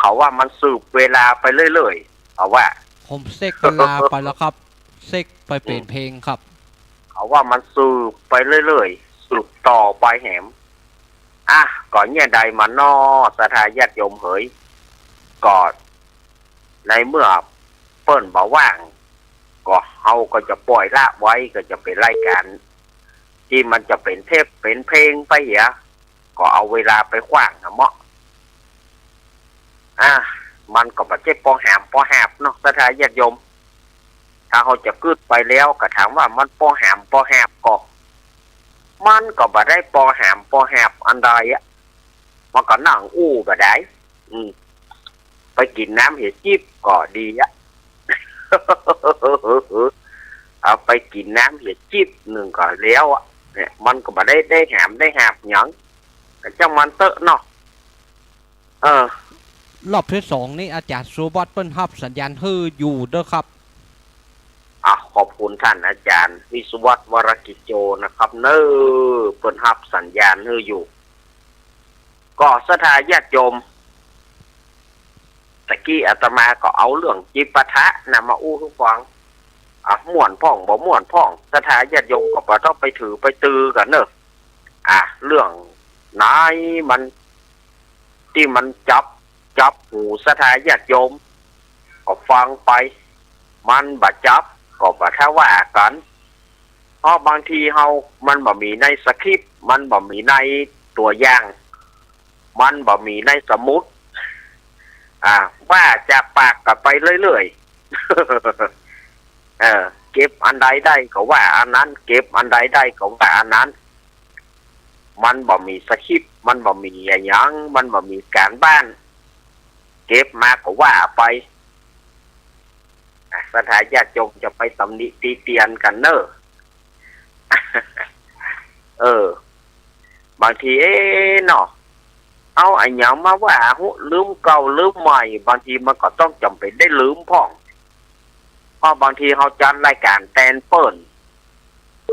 เขาว่ามันสืบเวลาไปเรื่อยๆเขาว่าผมเซกเวลาไปแล้วครับเซกไปเปลี่ยนเพลงครับเขาว่ามันสืบไปเรื่อยๆสืบต่อไปแหมอ่ะก่อนเนี่ยใดมานอสถาญาติโยมเหยก่อนในเมื่อเปิ้นบอกว่างก็เฮาก็จะปล่อยละไว้ก็จะเป็นรายการที่มันจะเป็นเทปเป็นเพลงไปเหรอก็เอาเวลาไปขว้างนะเมาะมันก็บ่ใช่ปอแหมปอแหบเนาะสถาญาติโยมถ้าเขาจะกึดไปแล้วก็ถามว่ามันปอแหมปอแหบก็มันก็บ่ได้ปอแหมปอแหบอันใดอ่ะมันก็นั่งอู้บ่ได้ไปกินน้ำเห็ดจิ๊บก็ดีอ่ะ เอาไปกินน้ำเห็ดจิ๊บหนึ่งก็แล้วอ่ะเนี่ยมันก็บ่ได้แหมได้หาบหยังก็จังมันเตอะเนาะรอบที่2นี่อาจารย์สุวัตเปิ้นรับสัญญาณฮืออยู่เด้อครับขอบคุณท่านอาจารย์วิศวัตวรกิจโจนะครับเน้อเปิ้นรับสัญญาณฮืออยู่ก็สถาญาติโยมตะกี้อาตมาก็เอาเรื่องจิปาถะนำมาอู้ให้ฟังม่วนพ่องบ่ม่วนพ่องสถาญาติโยมก็บ่ต้องไปถือไปตือกันเนอะเรื่องไหนมันที่มันจับหูสถาญาติโยมก็ฟังไปมันบ่จับก็บ่ท้าว่ากันเพราะบางทีเฮามันบ่มีในสคริปต์มันบ่มีในตัวอย่างมันบ่มีในสมุดว่าจะปากกันไปเรื่อยๆเก็บอันใดได้ก็ว่าอันนั้นเก็บอันใดได้ก็ว่าอันนั้นมันบ่มีสคริปต์มันบ่มีหยังมันบ่มีการบ้านเก็บมาก็ว่าไปสถาญาติโยมจะไปตำหนิตีเตียนกันเนอะบางทีเนาะเอาไอ้หยังมาว่าลืมเก่าลืมใหม่บางทีมันก็ต้องจำเป็นได้ลืมพ่องเพราะบางทีเขาจัดรายการแตนเปิ้น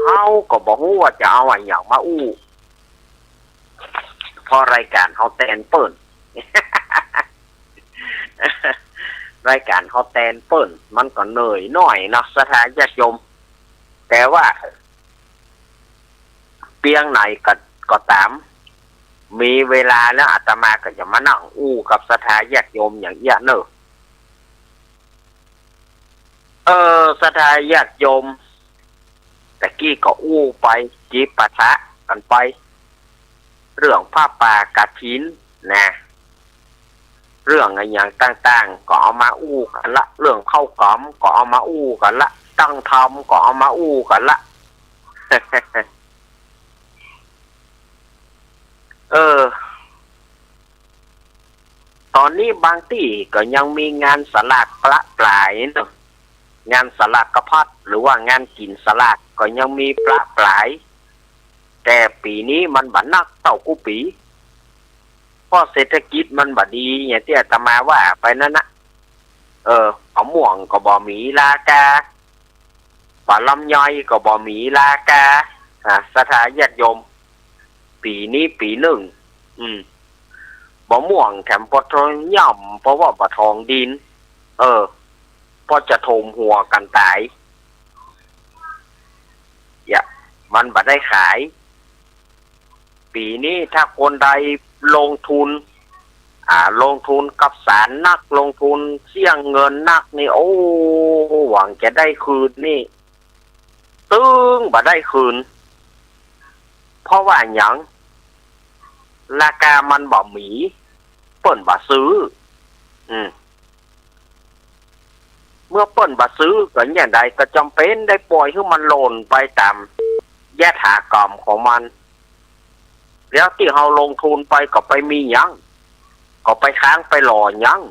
เขาก็บอกว่าจะเอาไอ้หยังมาอู้พอรายการเขาแตนเปิ้น รายการเขาแตนเปิ้นมันก็เหนื่อยหน่อยนะสถาญาติโยมแต่ว่าเปียงไหนก็ตามมีเวลาแล้วอาตมาก็จะมานั่งอู้กับสถาญาติโยมอย่างเงี้ยเนอะสถาญาติโยมตะกี้ก็อู้ไปจิปาถะกันไปเรื่องผ้าป่ากฐินนะเรื่องอะไรอย่างต่างๆก็เอามาอู้กันละเรื่องเข้ากล่อมก็เอามาอู้กันละตั้งธรรมก็เอามาอู้กันละ ตอนนี้บางที่ก็ยังมีงานสลากประปรายเนาะงานสลากกระพัดหรือว่างานกินสลากก็ยังมีประปรายแต่ปีนี้มันบัดนักเต่ากูปีเพราะเศรษฐกิจมันบัดดีอย่างที่อาตมาว่าไปนั่นนะเอาม่วงก็บ่มีราคาปลาลำไยก็บ่มีราคาสถาญาติโยมปีนี้ปีหนึ่งบ่ม่วงแถมปทองย่ำเพราะว่าบ่ทองดินพอจะโถมหัวกันตายมันบ่ได้ขายปีนี้ถ้าคนใดลงทุนลงทุนกับสารนักลงทุนเสี่ยงเงินนักนี่โอ้หวังจะได้คืนนี่ตึ้งบ่ได้คืนเพราะว่าหยังราคามันบ่มีเปิ้นบ่ซื้อเมื่อเปิ้นบ่ซื้อก็อย่างใดก็จำเป็นได้ปล่อยให้มันหล่นไปตามยถากรรมของมันแล้วที่เราลงทุนไปก็ไปมีหยังก็ไปค้างไปหล่อหยัง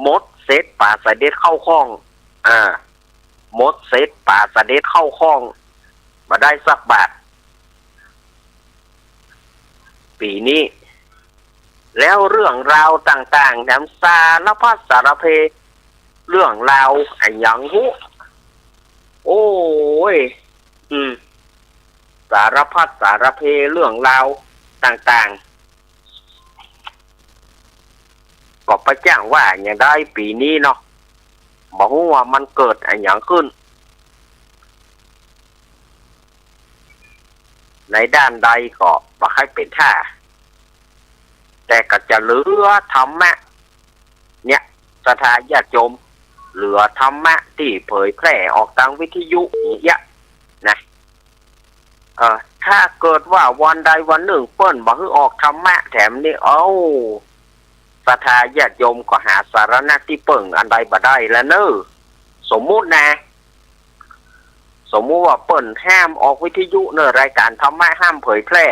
มดเศษป่าสะเด็ดเข้าคลองมดเศษป่าสะเด็ดเข้าคลองมาได้สักบาทปีนี้แล้วเรื่องราวต่างๆแถมสารพัดสารเพเรื่องราวไอ้หยังหูโอ้ยสารพัดสารเพเรื่องราวต่าง ประจ้างว่าอย่างได้ปีนี้เนาะบอกว่ามันเกิดอะไรอย่างขึ้นในด้านใดก็บ่ให้เป็นท่าแต่ก็จะเหลือธรรมะเนี่ยศรัทธาญาติโยมเหลือธรรมะที่เผยแพร่ออกทางวิทยุอย่างเงี้ยนะถ้าเกิดว่าวันใดวันหนึ่งเปิ้นบ่ให้ออกธรรมะแถมนี่ศรัทธาญาติโยมก็หาสารณะที่เปิ้งอันใดบ่ได้แล้วเนอะสมมุตินะสมมุติว่าเปิ้นห้ามออกวิทยุเนอะรายการธรรมะห้ามเผยแพร่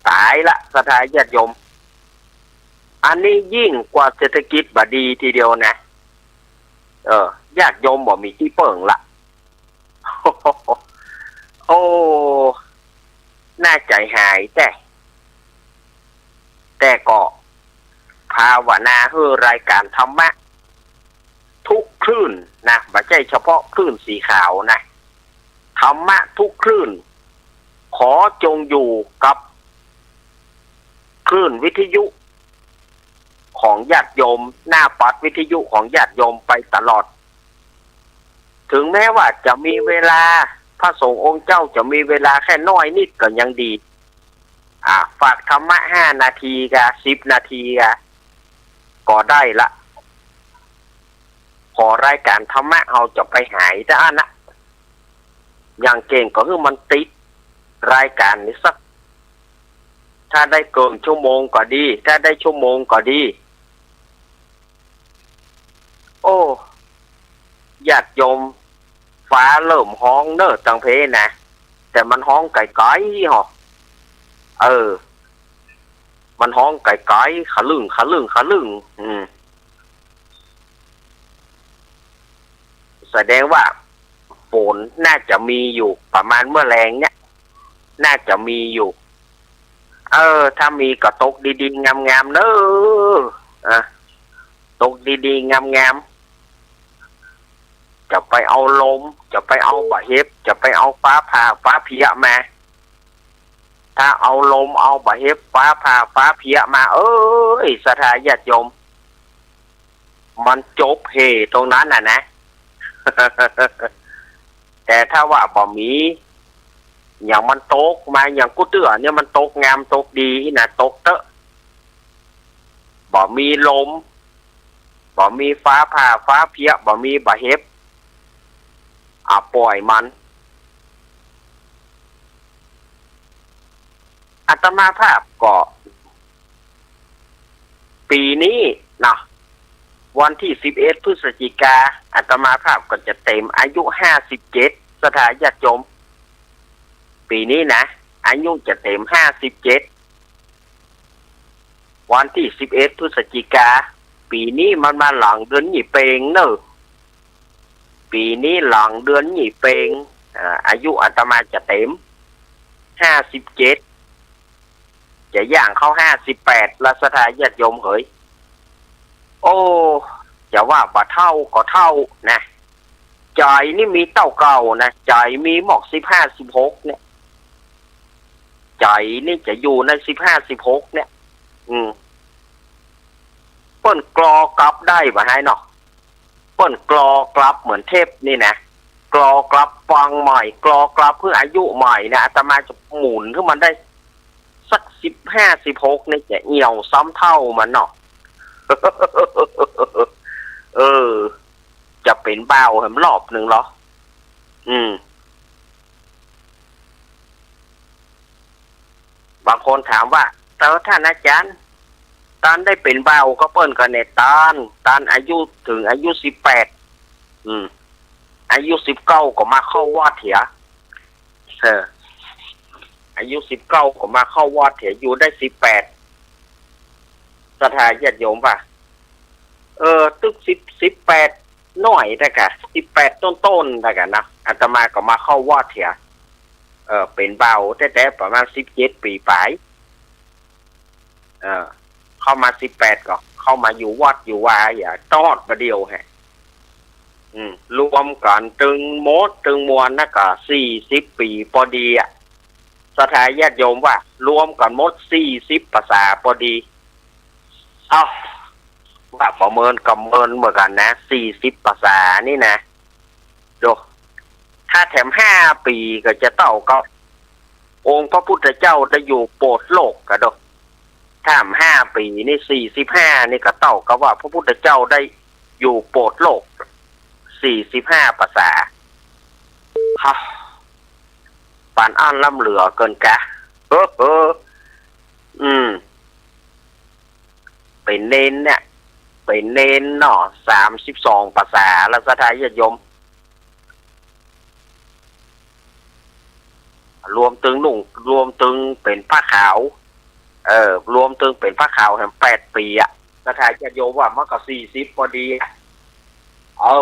ตายละศรัทธาญาติโยมอันนี้ยิ่งกว่าเศรษฐกิจบ่ดีทีเดียวนะญาติโยมบ่มีที่เปิ้งละโอ้น่าใจหายแต่ก็ภาวนาให้รายการธรรมะทุกคลื่นนะไม่ใช่เฉพาะคลื่นสีขาวนะธรรมะทุกคลื่นขอจงอยู่กับคลื่นวิทยุของญาติโยมหน้าปัดวิทยุของญาติโยมไปตลอดถึงแม้ว่าจะมีเวลาพระสงฆ์องค์เจ้าจะมีเวลาแค่น้อยนิดก็ยังดีฝากธรรมะ5 นาทีกับ10 นาทีก็ได้ละขอรายการธรรมะเอาจะไปหายด้านนะอย่างเก่งก็คือมันติดรายการนี้สักถ้าได้เกินชั่วโมงก็ดีถ้าได้ชั่วโมงก็ดีโอ้ญาติโยมฟ้าเริ่มห้องเนอะตังเพนะแต่มันห้องไก่ๆหรอมันห้องไก่ๆขะลึ่งแสดงว่าฝนน่าจะมีอยู่ประมาณเมื่อแรงเนี่ยน่าจะมีอยู่ถ้ามีก็ตกดีๆงามๆเนอะตกดีๆงามๆจะไปเอาลมจะไปเอาบะเฮ็บจะไปเอาฟ้าผ่าฟ้าเพียมาถ้าเอาลมเอาบะเฮ็บฟ้าผ่าฟ้าเพียมาศรัทธาญาติโยมมันจบเฮตรงนั้นนะ แต่ถ้าว่าบ่มีอย่างมันตกมาอย่างกูเตื้อเนี่ยมันตกงามตกดีนะตกเตอะบ่มีลมบ่มีฟ้าผ่าฟ้าเพียบ่มีบะเฮ็บปล่อยมันอาตมาภาพก็ปีนี้นะวันที่11 พฤศจิกาอาตมาภาพก็จะเต็มอายุ57ศรัทธาญาติโยมปีนี้นะอายุจะเต็ม57วันที่11 พฤศจิกาปีนี้มันมาหลังเดือนหยี่เปงเนอะปีนี้หลังเดือนหยี่เปงอายุอาตมาจะเต็ม57จะย่างเข้า58แล้วศรัทธาญาติโยมเฮ้ยโอ้จะว่าบ่เท่าก็เท่านะใจนี่มีเต้าเก่านะใจมีหมอก15-16เนี่ยใจนี่จะอยู่ใน15-16เนี่ยเปิ้นกรอกลับได้บ่ให้เนาะเปิ้นกรอกลับเหมือนเทพนี่นะกรอกลับฟังใหม่กรอกลับเพื่ออายุใหม่นะอาตมาจะหมุนขึ้นมันได้สัก15-16เนี่ยจะเหี่ยวซ้ำเท่ามันเนาะ จะเป็นเบาแหมรอบหนึ่งเหรอบางคนถามว่าแต่ท่านอาจารย์ตอนได้เป็นเบาก็เปิ้นกันเนี่ยตอนอายุถึงอายุ18อายุ19ก็มาเข้าวัดเถียอายุ19ก็มาเข้าวัดเถียอยู่ได้18ศรัทธาญาติโยมป่ะตึก18น้อยแต่กะ18ต้นๆแต่กะนะอาตมาก็มาเข้าวัดเถียเป็นเบาแต่ประมาณ17 ปีปลายเข้ามา18ก็เข้ามาอยู่วัดอยู่วาอย่าตอดประเดียวฮะรวมกันตึงมดตึงมวลนะก็40 ปีพอดีศรัทธาญาติโยมว่ารวมกันหมด40 ภาษาพอดี ว่าประเมินกับเมินเหมือนกันนะ40ภาษานี่นะดูถ้าแถม5 ปีก็จะเท่ากับองค์พระพุทธเจ้าได้อยู่โปรดโลกก็ดูถ้า5 ปีนี่45นี่ก็เท่ากับว่าพระพุทธเจ้าได้อยู่โปรดโลก45ภาษาฮะปานอ่านล้ำเหลือเกินกะเป็นเน้นเนี่ยเป็นเน้นเนาะ32ภาษาแล้วสถานญาติโยมรวมตึงรวมตึงเป็นผ้าขาวรวมตึงเป็นผ้าขาวแห่ง8 ปีอ่ะสถานญาติโยมว่ามันก็40พอดีเอา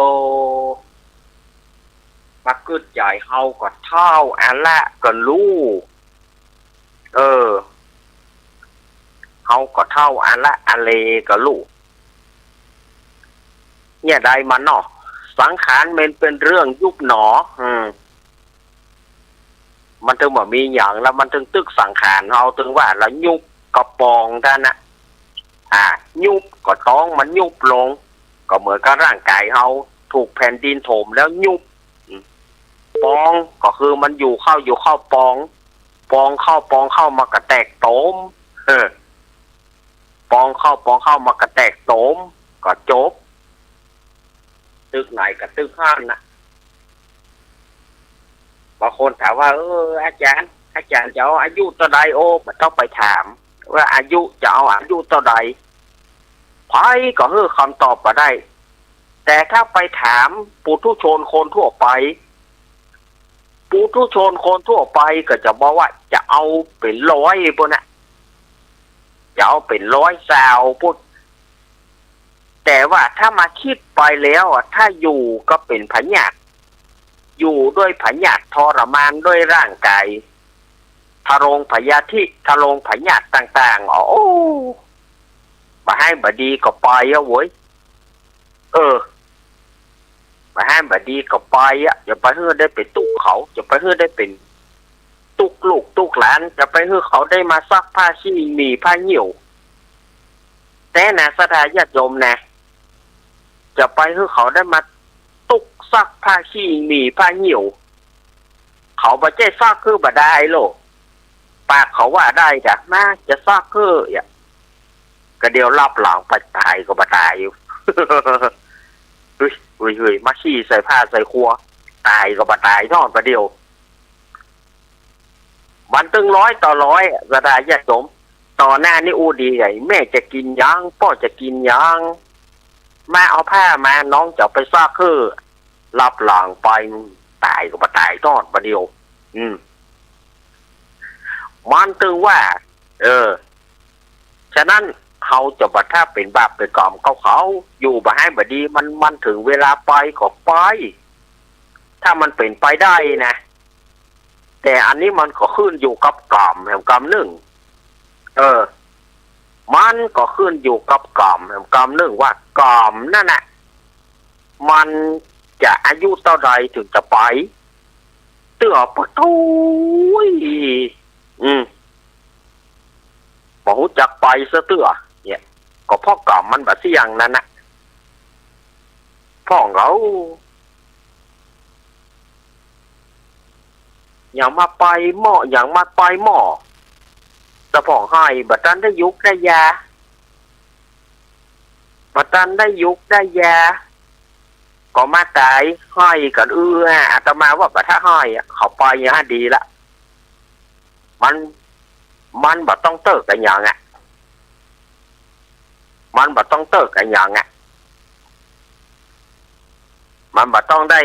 มาเกิดใหญ่เฮาก็เท่าอันละก็รู้เฮาก็เท่าอันละอันเลก็รู้เนี่ยได้มันเนาะสังขารมันเป็นเรื่องยุบหนอมันถึงว่ามีอย่างแล้วมันถึงตึกสังขารเฮาถึงว่าแล้วยุบกระปองท่านนะยุบก็ต้องมันยุบลงก็เหมือนกับร่างกายเฮาถูกแผ่นดินโถมแล้วยุบปองก็คือมันอยู่เข้าปองเข้ามากระแตกโตมปองเข้ามากระแตกโตมก็จบตึกไหนกับตึกห้านนะบางคนถามว่าอาจารย์จะเอาอายุเท่าใดมันต้องไปถามว่าอายุจะเอาอายุเท่าใดไพ่ก็คือคำตอบมาได้แต่ถ้าไปถามปุถุชนคนทั่วไปปุถุชนคนทั่วไปก็จะบอกว่าจะเอาเป็น100พวกนะจะเอาเป็น100 สาวพูดแต่ว่าถ้ามาคิดไปแล้วถ้าอยู่ก็เป็นพญาติอยู่ด้วยพญาติทรมานด้วยร่างกายทะลงพยาธิทะลงพญาติต่างๆมาให้บดีก็ไปเว้ยมาให้บดีก็ไปจะไปเพื่อได้เป็นตุกเขาจะไปเพื่อได้เป็นตุกลูกตุกหลานจะไปเพื่อเขาได้มาซักผ้าขี้มีผ้าเหี่ยวแต่นะสถานญาติโยมนะจะไปเพื่อเขาได้มาตุกซักผ้าขี้มีผ้าเหี่ยวเขาบ่ใจซักคือบ่ได้โลกปากเขาว่าได้จ้ะน่าจะซักคือก็เดียวรับหลังไปตายก็บ่ตายอยู่เฮ้ยมาขี้ใส่ผ้าใส่ครัวตายก็บ่ตายนอนประเดียวมันตึง100 ต่อ 100สถานญาติโยมต่อหน้านี่อูดีใหญ่แม่จะกินยังพ่อจะกินยังมาเอาผ้ามาน้องจะไปซักคือรับหลังไปตายก็บ่ตายนอนประเดียวมันตึงว่าฉะนั้นเขาจะบัดถ้าเป็นบาปเป็นกรรมเขาอยู่บ่ให้บ่ดีมันถึงเวลาไปก็ไปถ้ามันเป็นไปได้นะแต่อันนี้มันก็ขึ้นอยู่กับกรรมแห่งกรรมหนึ่งมันก็ขึ้นอยู่กับกรรมแห่งกรรมหนึ่งว่ากรรมนั่นน่ะมันจะอายุเท่าใดถึงจะไปเตื้อปะทุยบ่ฮู้จักไปซะเตื้อเนี่ยก็เพราะกรรมมันบ่เสี่ยงนั่นน่ะพ่อเขาอย่างมาไปหม้ออย่างมาไปหม้อสะพองให้บัดนั้นได้ยุกได้ยาบัดนั้นได้ยุกได้ยาก็มาตายให้กันอาตมาว่าบัดถ้าให้เขาไปอย่างดีละมันบ่ต้องเติกกันอย่างมันบ่ต้องเติกกันอย่างมันบ่ต้องได้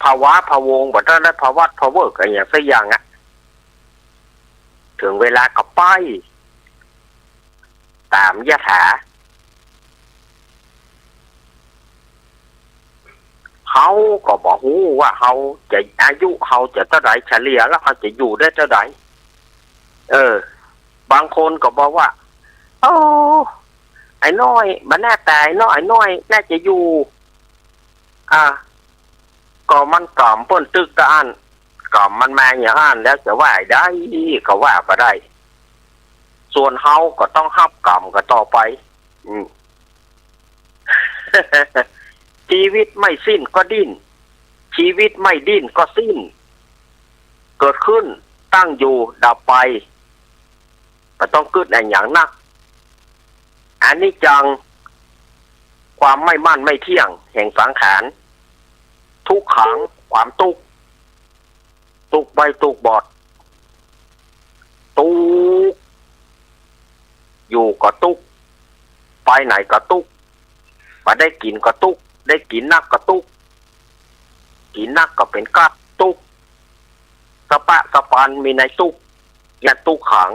ภาวะพะวงบ่ต้องได้ภาวะพะเวอร์กันอย่างสักอย่างถึงเวลาก็ไปตามยถาเขาก็บอกฮู้ว่าเขาจะอายุเขาจะเท่าไหร่เฉลี่ยแล้วเขาจะอยู่ได้เท่าไหร่บางคนก็บอกว่าไอ้น้อยมันน่าตายน้อยน้อยน่าจะอยู่ก็มันกล่อมป้นตึกตะอันกล่อมมันมาอย่างอันแล้วจะว่าได้ก็ว่าไปได้ ส่วนเฮาก็ต้องรับกรรมกันต่อไป ชีวิตไม่สิ้นก็ดิ้นชีวิตไม่ดิ้นก็สิ้นเกิดขึ้นตั้งอยู่ดับไปไม่ต้องกึดอะไรอย่างนักอันนี้จังความไม่มั่นไม่เที่ยงแห่งสังขารทุกขังความตุกใบตุกบอดตุกอยู่ก็ตุกไปไหนก็ตุกไปได้กินก็ตุกได้กินนักก็ตุกกินนักก็เป็นกัดตุกสปะสปันมีในตุกยันตุกขัง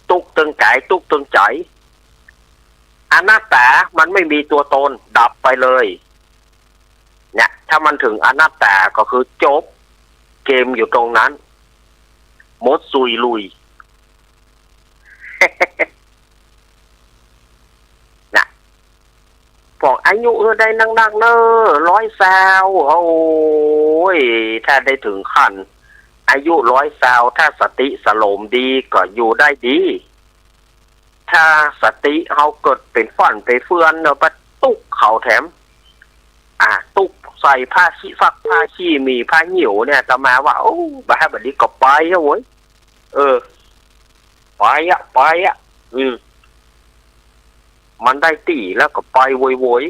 ตุกตึงกายตุกตึงใจอนัตตามันไม่มีตัวตนดับไปเลยเนี่ยถ้ามันถึงอนัตตาก็คือจบเกมอยู่ตรงนั้นหมดซุยลุย นะบอกอายุได้นักๆเนอะ100 ซาวโอ้ยถ้าได้ถึงขั้นอายุ100 ซาวถ้าสติสโลมดีก็อยู่ได้ดีถ้าสติเฮาเกิดเป็นฝันไปเฟือนเนาะปะตุกเขาแถมตุกใส่ผ้าขี้ฟักผ้าขี้มีผ้าหิวเนี่ยตมาว่าโอ้บ้าบัดนี้ก็ไปอะโว้ยไปอะมันได้ตีแล้วก็ไปโวย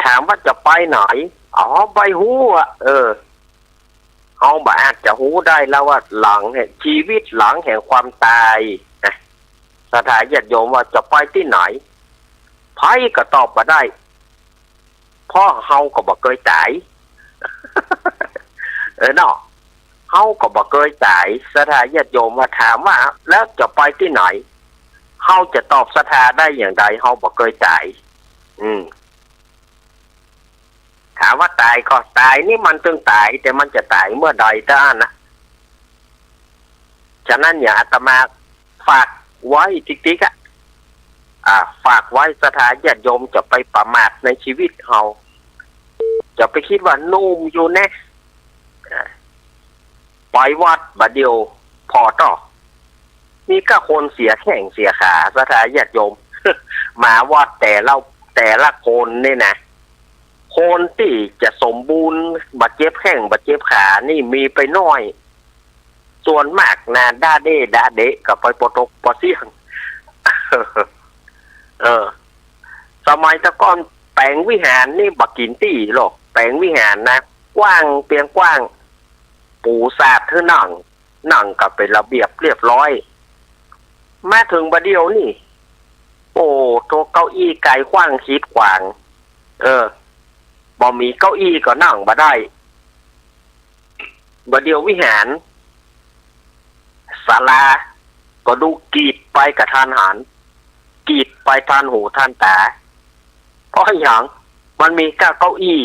ถามว่าจะไปไหนไปหูอ่ะเอาบาอาจจะหูได้แล้วว่าหลังแห่งชีวิตหลังแห่งความตายนะสถานญาติโยมว่าจะไปที่ไหนไพ่ก็ตอบมาได้พ่อเฮาก็บอกเคยตายเนาะเฮาก็บอกเคยตายสถานญาติโยมมาถามว่าแล้วจะไปที่ไหนเฮาจะตอบสถาได้อย่างไรเฮาบอกเคยตายถามว่าตายก็ตายนี่มันต้องตายแต่มันจะตายเมื่อใดท่านนะฉะนั้นอย่าอาตมาฝากไว้ติ๊กๆฝากไว้สถานญาติโยมจะไปประมาทในชีวิตเฮาจะไปคิดว่านุ่มอยู่แน่ไปวัดบัดเดียวพอต่อนี่ก็คนเสียแข้งเสียขาสถานญาติโยม มาวัดแต่ละคนนี่นะคนที่จะสมบูรณ์บาดเจ็บแข้งบาดเจ็บขานี่มีไปน้อยส่วนมากนะด้าเดะกับไปปตกปเสี่ยง สมัยตะก้อนแปลงวิหารนี่บักกินตี้หรอกแปลงวิหารนะกว้างเปียงกว้างปูสาดเธอนั่งกับเป็นระเบียบเรียบร้อยมาถึงบัดเดียวนี่โอ้ตัวเก้าอี้ไก่กว้างคิดกว้างบ่มีเก้าอี้ก็นั่งบ่ได้บัดเดียววิหารศาลาก็ดูกีดไปกับทานหันกีดไปทานหูทานตาเพราะอย่างมันมีเก้าอี้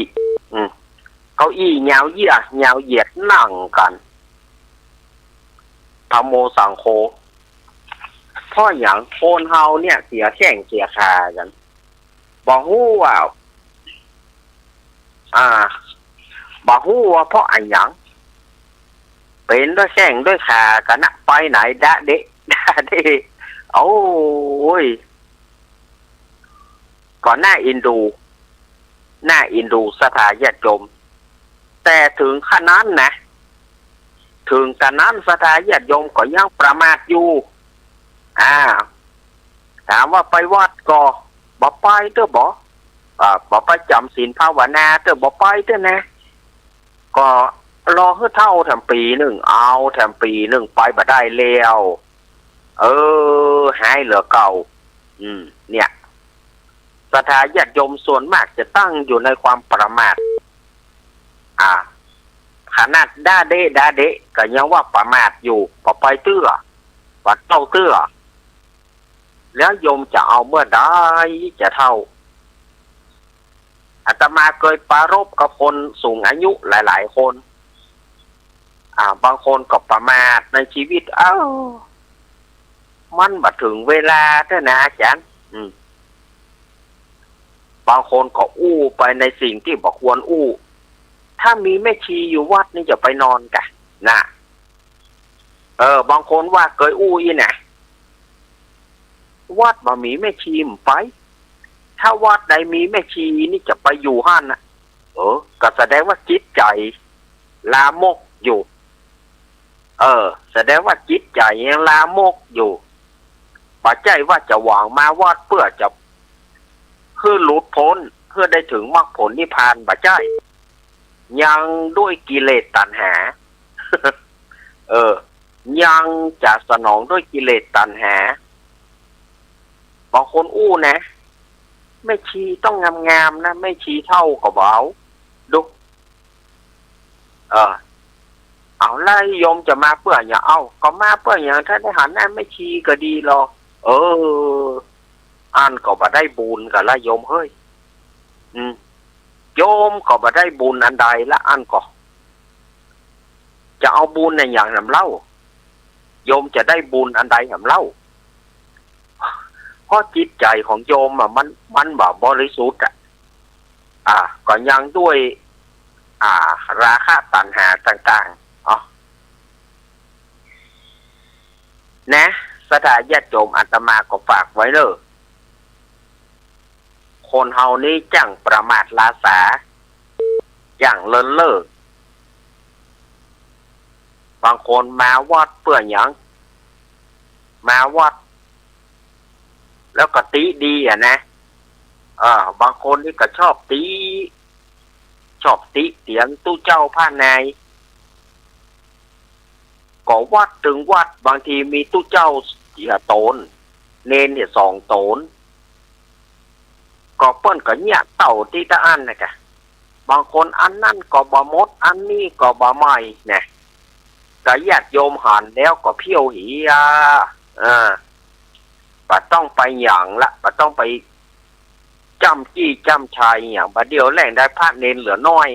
เก้าอี้ยาวเหยียดนั่งกันธรรมโมสังโฆเพราะอย่างโคนเฮาเนี่ยเสียแข้งเสียขากันบอกฮู้ว่าบอกฮู้ว่าเพราะอันหยังเป็นด้วยแข้งด้วยขากันนะไปไหนดะเดโอ้ยก่อนหน้าอินดูสถานญาติโยมแต่ถึงขนาดนั้นนะถึงขนาดนั้นสถานญาติโยมก็ยังประมาทอยู่ถามว่าไปวัดก็บ่ไปเด้อบ่ไปจำศีลภาวนาเด้อบ่ไปเด้อนะก็รอให้เท่าแถมปีหนึ่งเอาแถมปีหนึ่งไปบ่ได้แล้วหายเหลือเก่าเนี่ยสถานญาติโยมส่วนมากจะตั้งอยู่ในความประมาทขนาดด้าเดะก็ยังว่าประมาทอยู่บ่ไปเตื้อบ่เท่าเตื้อแล้วโยมจะเอาเมื่อใดจะเท่าอาตมาเคยปรารภกับคนสูงอายุหลายๆคนบางคนก็ประมาทในชีวิตมันบัดถึงเวลาเท่านะอาจารย์บางคนก็อู้ไปในสิ่งที่บ่ควรอู้ถ้ามีแม่ชีอยู่วัดนี่จะไปนอนกันนะ บางคนว่าเคยอู้อีน่ะวัดบ่มีแม่ชีมไปถ้าวัดใดมีแม่ชีนี่จะไปอยู่ห้านน่ะก็แสดงว่าจิตใจลามกอยู่แสดงว่าจิตใจยังลามกอยู่ปัจจัยว่าจะหวังมาวัดเพื่อจะเพื่อหลุดพ้นเพื่อได้ถึงมรรคผลนิพพานปัจจัยยังด้วยกิเลสตัณหา ยังจะสนองด้วยกิเลสตัณหาบางคนอู้นะไม่ชีต้องงามๆนะไม่ชีเท่ากับเบาดูเอาไล่โยมจะมาเพื่ออย่าเอาก็มาเพื่ออย่างถ้าได้หันหน้าไม่ชีก็ดีหรอกอันก็บ่ได้บุญกับละโยมเฮ้ยโยมก็บ่ได้บุญอันใดละอันก็จะเอาบุญในอย่างนำเล่าโยมจะได้บุญอันใดนำเล่าเพราะจิตใจของโยมมันแบบบริสุทธิ์ก็ยังด้วยราคะตัณหาต่างๆนะสถานญาติโยมอาตมาก็ฝากไว้เลยคนเฮานี้จังประมาทลาสาจังเลินเล่อบางคนมาวัดเพื่อหยังมาวัดแล้วก็ตีดีนะบางคนนี่ก็ชอบตีเตียงตู้เจ้าผ้านายก็วัดถึงวัดบางทีมีตู้เจ้าโตนเนนเนี่ย2 โตนก็เปิ้นก็เนี่ยเต่าที่ตะอันนะกะบางคนอันนั่นก็บ่หมดอันนี้ก็บ่ใหม่เนี่ยก็ญาติโยมหันแล้วก็เพี้ยวหีบ่ต้องไปอย่างละบ่ต้องไปจ้ำจี้จ้ำชายอย่างบ่เดียวแหล่งได้พระเนนเหลือน้อย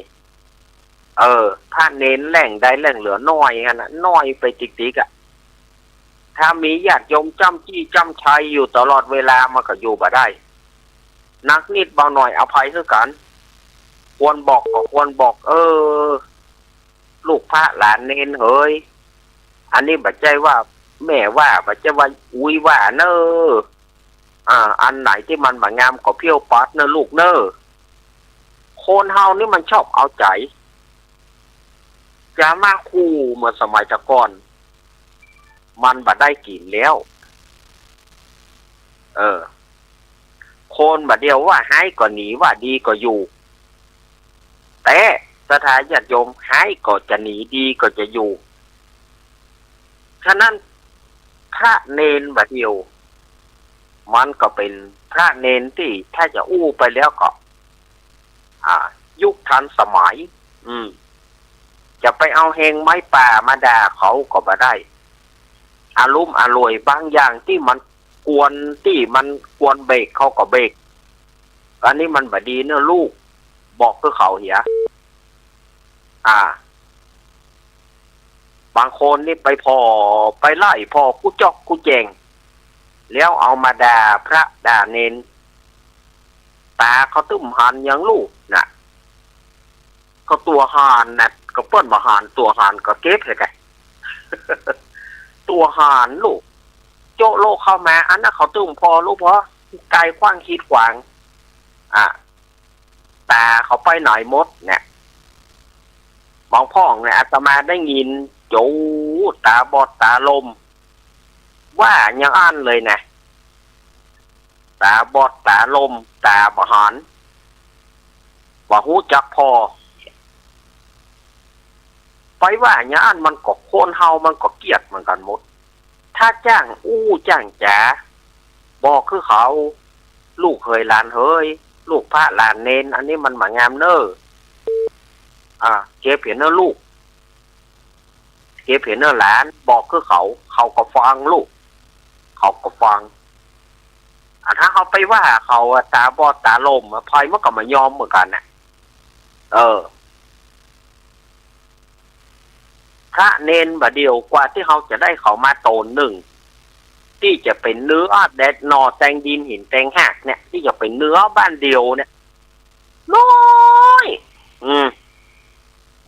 พระเนนแหล่งได้แหล่งเหลือน้อยงั้นน่ะน้อยไปติ๊กๆถ้ามีญาติโยมจ้ำจี้จ้ำชายอยู่ตลอดเวลามันก็อยู่บ่ได้นักนิดเบาหน่อยอภัยคือกันควรบอกก็ควรบอกลูกพระหลานเนนเฮ้ยอันนี้บัดใจว่าแม่ว่าบัดใจว่าอุ้ยว่าเนอันไหนที่มันบ่งามก็เพี้ยวปัดเนลูกเนคนเฮานี่มันชอบเอาใจจะมาคู่เมื่อสมัยตะก่อนมันบ่ได้กินแล้วคนบัดเดียวว่าให้ก็หนีว่าดีก็อยู่แต่สถานญาติโยมให้ก็จะหนีดีก็จะอยู่ฉะนั้นพระเนนบัดเดียวมันก็เป็นพระเนนที่ถ้าจะอู้ไปแล้วก็ยุคทันสมัยจะไปเอาเฮงไม้ป่ามาด่าเขาก็บ่ได้อารมณ์อร่อยบางอย่างที่มันกวนเบรกเขาก็เบรกอันนี้มันบ่ดีเนอะลูกบอกคือเขาเหี้ยบางคนนี่ไปไล่พ่อกูจอกกูแจงแล้วเอามาด่าพระด่าเนนตาเขาตุ้มหันอย่างลูกน่ะก็ตัวหานน่ะก็เปิ้นบ่หานตัวหานก็เก็บเลยไง ตัวหานลูกโจโลเข้ามาอันนั้นเขาตุ้มพอลูกเพราะไกลขว้างคิดขวางตาเขาไปไหนหมดเนี่ยบางพ่องเนี่ยอาตมาได้ยินโจตาบอดตาลมว่ายังอันเลยนะตาบอดตาลมตาบหานว่าหูจักพอไปว่ายังอันมันก็โคนเฮามันก็เกลียดเหมือนกันหมดถ้าจ้างจ้างจ๋าบอกคือเขาลูกเคยหลานเฮ้ยลูกพระหลานเนนอันนี้มันหมางามเนอเก็บเห็นเนอลูกเก็บเห็นเนอหลานบอกคือเขาก็ฟังลูกเขาก็ฟังถ้าเขาไปว่าเขาตาบอดตาลมพลอยมันก็มายอมเหมือนกันน่ะพระเนนบ่เดียวกว่าที่เขาจะได้เขามาโตนหนึ่งที่จะเป็นเนื้อแดดนอแตงดินหินแตงหักเนี่ยที่จะเป็นเนื้อบ้านเดียวเนี่ยน้อย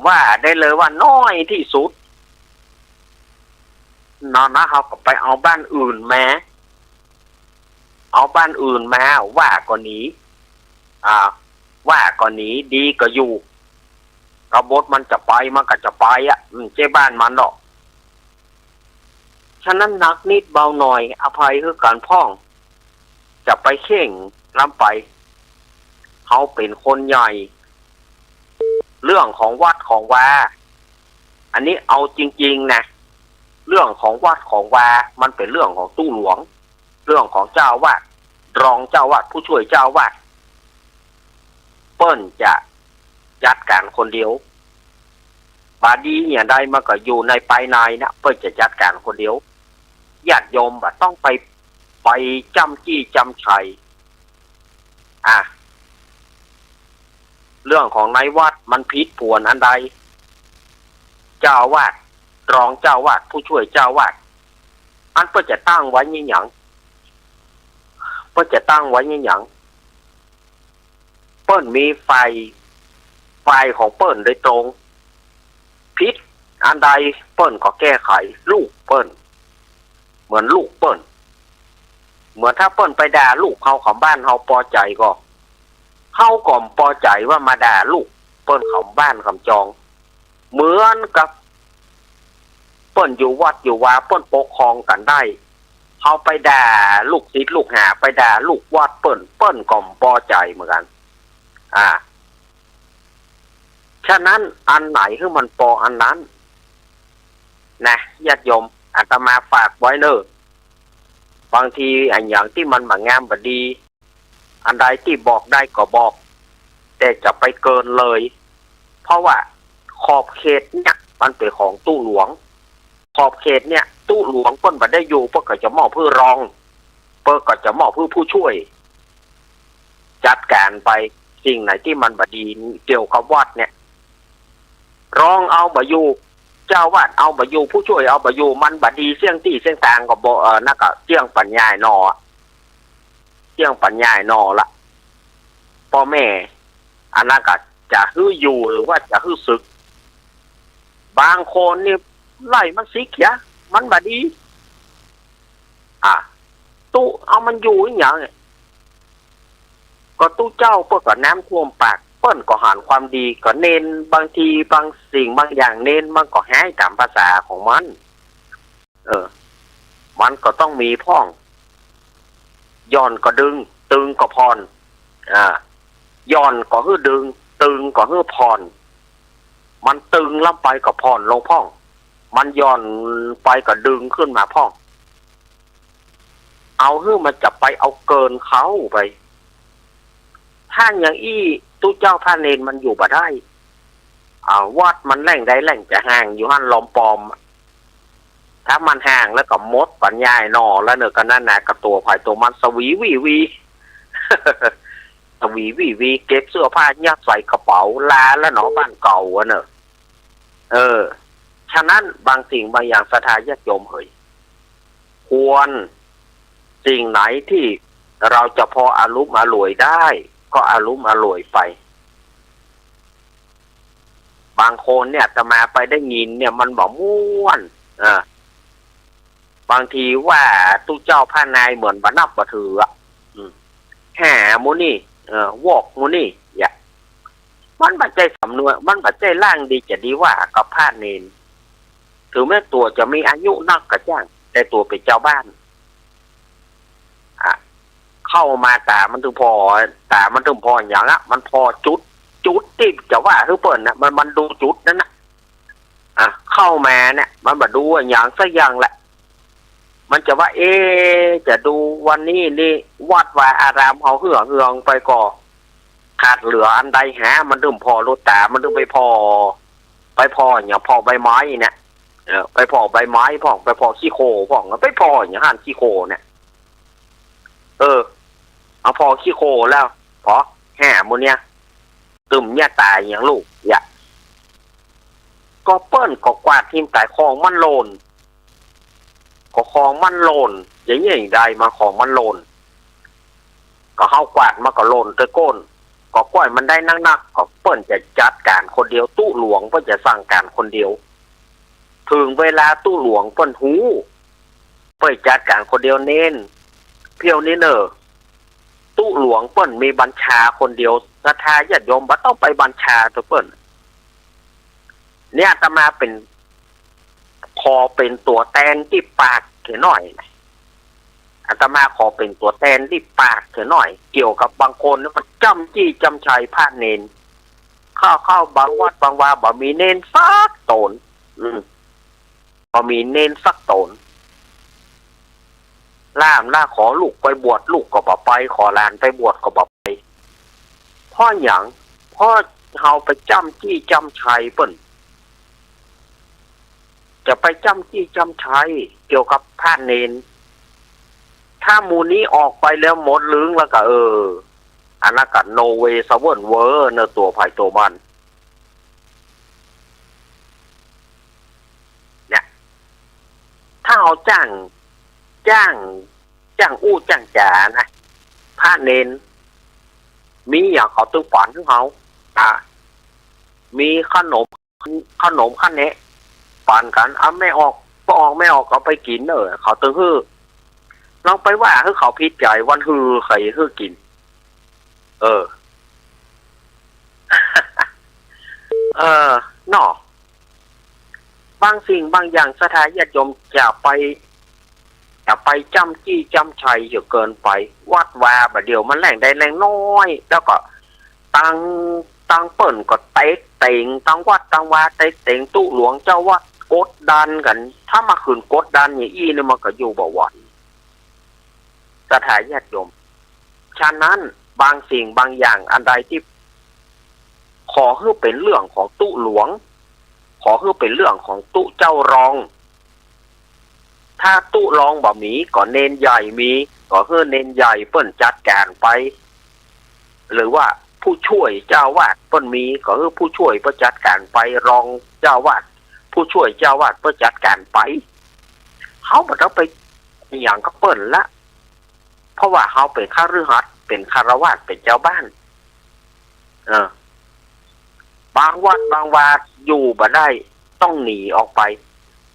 ว่าได้เลยว่าน้อยที่สุด นอนนะเขาก็ไปเอาบ้านอื่นมาเอาบ้านอื่นมาว่าก็หนีว่าก็หนีดีก็อยู่กบฏมันจะไปมันก็จะไปเจ้บ้านมันหรอกฉะนั้นนักนิดเบาหน่อยอภัยคือการพ่องจะไปเข่งล้ำไปเขาเป็นคนใหญ่เรื่องของวัดของวาอันนี้เอาจริงๆนะเรื่องของวัดของวามันเป็นเรื่องของตู้หลวงเรื่องของเจ้าวาดรองเจ้าวาดผู้ช่วยเจ้าวาดเปิ้นจะจัดการคนเดียวบาดีอย่างใดมันก็อยู่ในภายในนะเปิ้นจะจัดการคนเดียวญาติโยมบ่ต้องไปจำจี้จำชัยเรื่องของนายวัดมันผิดผวนอันใดเจ้าวาดรองเจ้าวาดผู้ช่วยเจ้าวาดอันเปิ้นจะตั้งไว้ยี่หยังเปิ้นจะตั้งไว้ยี่หยังเปิ้นมีไฟของเปิ้นโดยตรงผิดอันใดเปิ้นก็แก้ไขลูกเปิ้นเหมือนลูกเปิ้นเหมือนถ้าเปิ้นไปด่าลูกเขาของบ้านเขาพอใจก็เขาก็พอใจว่ามาด่าลูกเปิ้นของบ้านของจองเหมือนกับเปิ้นอยู่วัดอยู่วาเปิ้นปกครองกันได้เขาไปด่าลูกศิษย์ลูกหาไปด่าลูกวัดเปิ้นก็พอใจเหมือนกันฉะนั้นอันไหนคือมันปออันนั้นนะญาติโยมอาตมาฝากไว้เนอะบางทีอันอย่างที่มันงามบ่ดีอันใดที่บอกได้ก็บอกแต่จะไปเกินเลยเพราะว่าขอบเขตเนี่ยมันเป็นของตู้หลวงขอบเขตเนี่ยตู้หลวงเปิ้นบ่ได้อยู่เปิ้นก็จะมอบเพื่อรองเปิ้นก็จะมอบเพื่อผู้ช่วยจัดการไปสิ่งไหนที่มันบ่ดีเกี่ยวกับวัดเนี่ยรองเอาบ่อยู่เจ้าวาดเอาบ่อยู่ผู้ช่วยเอาบ่อยู่มันบ่ดีเสี่ยงตี้เสี่ยงต่างก็บ่นั่นก็เสี่ยงปัญญาหนอเสี่ยงปัญญาหนอละพ่อแม่อันนั้นก็จะฮื้ออยู่หรือว่าจะฮื้อศึกบางคนนี่ไล่มันสิเขียมันบ่ดีตู้เอามันอยู่อีหยังก็ตู้เจ้าเปิ้นก็น้ำท่วมปากเปิ้นก็หารความดีก็เน้นบางทีบางสิ่งบางอย่างเน้นมันก็หายตามภาษาของมันมันก็ต้องมีพ่องย้อนก็ดึงตึงก็พรย้อนก็ฮื้อดึงตึงก็ฮื้อพรมันตึงล้ำไปก็พรลงพ่องมันย้อนไปก็ดึงขึ้นมาพ่องเอาฮื้อมันจะไปเอาเกินเขาไปถ้าอย่างตู้เจ้าพระเนรมันอยู่บ่ได้วัดมันแหล่งใดแหล่งจะห่างอยู่หั่นล้อมปอมถ้ามันห่างแล้วก็มดปัญญาหนอแล้วเนอะก็นั่นน่ะกับตัวภายตัวมันสวีวีสวีวีเก็บเสื้อผ้ายัดใส่กระเป๋าลาแล้วหนอบ้านเก่าเนอะฉะนั้นบางสิ่งบางอย่างศรัทธาญาติโยมเฮ้ยควรสิ่งไหนที่เราจะพออารุมอร่วยได้ก็อารุมอร่วยไปบางคนเนี่ยจะมาไปได้ยินเนี่ยมันบอกม่วนบางทีว่าตู้เจ้าพระนายเหมือนบรรนับบ่ถือแห่มูนี่วอกมูนี่มันบัดใจสำนวนมันบัดใจล่างดีจะดีว่ากับพระเนรถึงแม้ตัวจะมีอายุนักกระจ้างแต่ตัวเป็นเจ้าบ้านเข้ามาแต่มันถึงพออย่างละมันพอจุดที่จะว่าคือเปิ่นนะมันดูจุดนั้นนะเข้ามาเนี่ยมันมาดูอย่างสักอย่างแหละมันจะว่าจะดูวันนี้นี่วัดวาอารามเขาเหืองไปก่อขาดเหลืออันใดหามันถึงพอรถตามันถึงไปพออย่างพอใบไม้เนี่ยไปพอใบไม้พ่องไปพอขี้โคพ่องไปพออย่างหั่นขี้โคเนี่ยเอาพอขี้โคแล้วพอแห่มูเนี่ยตึมเนี่ยตายอย่างลูกก็เปิ้นก็กวาดทีมตายของมันโลนก็ของมันโลนอย่างนี้อย่างใดมาของมันโลนก็เข้ากวาดมาก็โลนตะก้นก็ก้อยมันได้นักก็เปิ้นจะจัดการคนเดียวตู้หลวงเปิ้นจะสั่งการคนเดียว ถึงเวลาตู้หลวงเปิ้นหูเปิ้นจัดการคนเดียวเน้นเพียวนี้เนอตู้หลวงเปิ้นมีบัญชาคนเดียวศรัทธาญาติโยมบ่ต้องไปบัญชาตัวเปิ้นเนี่ยอาตมาเป็นขอเป็นตัวแทนที่ปากเถอะหน่อยอาตมาขอเป็นตัวแทนที่ปากเถอะหน่อยเกี่ยวกับบางคนมันจ้ำจี้จำชัยพระเนนเข้าบางวัดบางวาบ่มีเนนสักตนบ่มีเนนสักตนล่าขอลูกไปบวชลูกก็บ่ไปขอหลานไปบวชก็บ่ไปเพราะหยังเพราะเฮาไปจ้ำจี้จำชัยเปิ้นจะไปจ้ำจี้จำชัยเกี่ยวกับพระเนนถ้าหมู่นี้ออกไปแล้วหมดลึงแล้วก็อันนั้นก็โนเวสเวิร์นเวอร์เนอตัวภายตัวมันเนี่ยถ้าเอาจ้างอู้จ้างจ๋านะพระเนนมีอย่างเขาตึงฝันของเขามีขนมขั้นเนะฝันกันไม่ออกเอาไปกินเขาตึงลองไปว่าเขาพิจัยวันใครกินเนาะบางสิ่งบางอย่างสถานญาติโยมจะไปจำจี้จำชัยเยอะเกินไปวัดวาบะเดียวมันแรงได้แรงน้อยแล้วก็ตังเปิ่นก็เต็งตังวัดตังวาเต็งตู้หลวงเจ้าวัดกดดันกันถ้ามาขืนกดดันอย่างอี้เนี่ยมันก็อยู่บ่ไหวสถานญาติโยมฉะนั้นบางสิ่งบางอย่างอันใดที่ขอให้เป็นเรื่องของตู้หลวงขอให้เป็นเรื่องของตู้เจ้ารองถ้าตู้รองบ่มีก็เนนใหญ่มีก็ให้เนนใหญ่เปิ้นจัดการไปหรือว่าผู้ช่วยเจ้าวาดเปิ้นมีก็ให้ผู้ช่วยเปิ้นจัดการไปรองเจ้าวาดผู้ช่วยเจ้าวาดเปิ้นจัดการไปเขาบ่ต้องไปอย่างก็เปิ้นละเพราะว่าเขาเป็นข้าฤหัสถ์เป็นคารวาสถ์เป็นเจ้าบ้านบางวัดบางวาอยู่บ่ได้ต้องหนีออกไป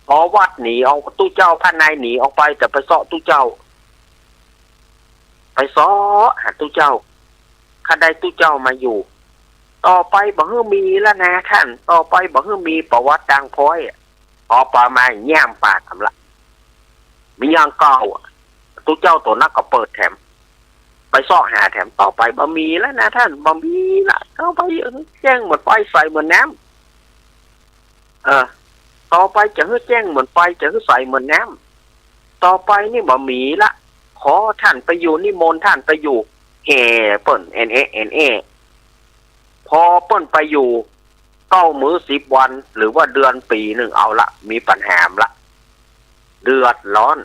พอวัดหนีเอาตู้เจ้าพระนายหนีออกไปแต่ไปเสาะตู้เจ้าไปเสาะหาตู้เจ้าคันใดตู้เจ้ามาอยู่ต่อไปบ่ฮื้อมีแล้วนะท่านต่อไปบ่ฮื้อมีประวัติดังพ้อยพอปามาแย่มปากทำละมีอย่างเก่าตู้เจ้าตัวนักก็เปิดแถมไปซ่อหาแถมต่อไปบ่มีแล้วนะท่านบ่มีละเข้าไปแจ้งเหมือนไฟใส่เหมือนน้ำต่อไปจะให้แจ้งเหมือนไฟจะให้ใส่เหมือนน้ำต่อไปนี่บ่มีละขอท่านไปอยู่นิมนต์ท่านไปอยู่เเปิ้นเอ็นพอเปิ้นไปอยู่9 มื้อ10 วันหรือว่าเดือนปีหนึ่งเอาละมีปัญหาละเดือดร้อน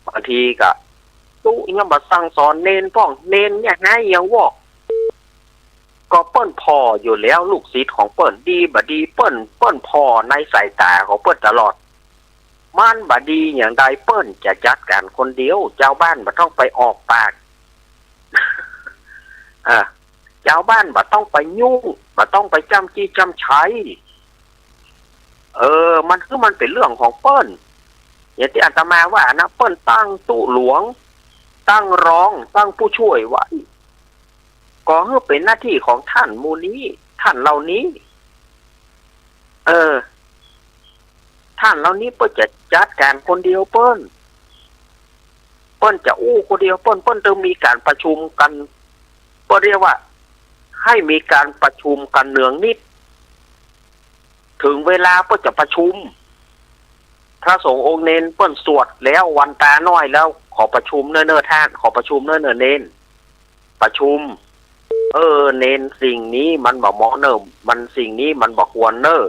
บางทีก็ตู้ยังมาสั่งสอนเนนป้องเนนเนี่ยง่ายยังวอกก็เปิ้นพออยู่แล้วลูกศิษย์ของเปิ้นดีบ่ดีเปิ้นพอในสายตาของเปิ้นตลอดมันบ่ดีอย่างใดเปิ้นจะจัดการคนเดียวเจ้าบ้านบ่ต้องไปออกปากเจ้าบ้านบ่ต้องไปยุ่งบ่ต้องไปจ้ำจี้จ้ำชัยมันเป็นเรื่องของเปิ้นอย่างที่อาตมาว่านะเปิ้นตั้งตู้หลวงตั้งรองตั้งผู้ช่วยไว้ก็ให้เป็นหน้าที่ของท่านหมู่นี้ท่านเหล่านี้ท่านเหล่านี้เปิ้นจะจัดการคนเดียวเปิ้นจะอู้คนเดียวเปิ้นต้องมีการประชุมกันก็เรียกว่าให้มีการประชุมกันเนืองนิดถึงเวลาเปิ้นจะประชุมพระสงฆ์องค์เนนเปิ้นสวดแล้ววันตาน้อยแล้วขอประชุมเน้อท่านขอประชุมเน้อเนนประชุมเนนสิ่งนี้มันบ่เหมาะเน้อมันสิ่งนี้มันบ่ควรเน้อ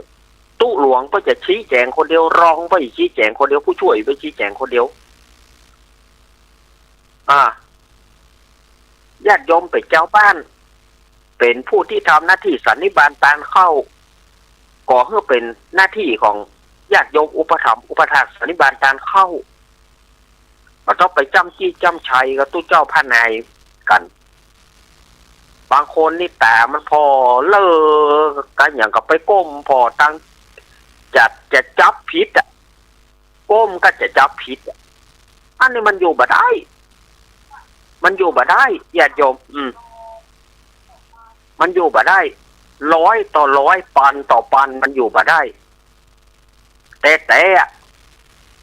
ตู้หลวงเปิ้นจะชี้แจงคนเดียวรองไปชี้แจงคนเดียวผู้ช่วยไปชี้แจงคนเดียวญาติโยมเป็นเจ้าบ้านเป็นผู้ที่ทำหน้าที่สันนิบาตการเข้าก่อให้เป็นหน้าที่ของญาติโยมอุปถัมภ์อุปถากสันนิบาตการเข้าเราต้องไปจ้ำจี้จ้ำชัยกับตู้เจ้าพระนายกัน บางคนนี่แต่มันพอเลิกกันอย่างกับไปก้มพอตั้งจะจับผิดอ่ะก้มก็จะจับผิดอันนี้มันอยู่บ่ได้มันอยู่บ่ได้ญาติโยมมันอยู่บ่ได้100 ต่อ 100ปันต่อปันมันอยู่บ่ได้แต่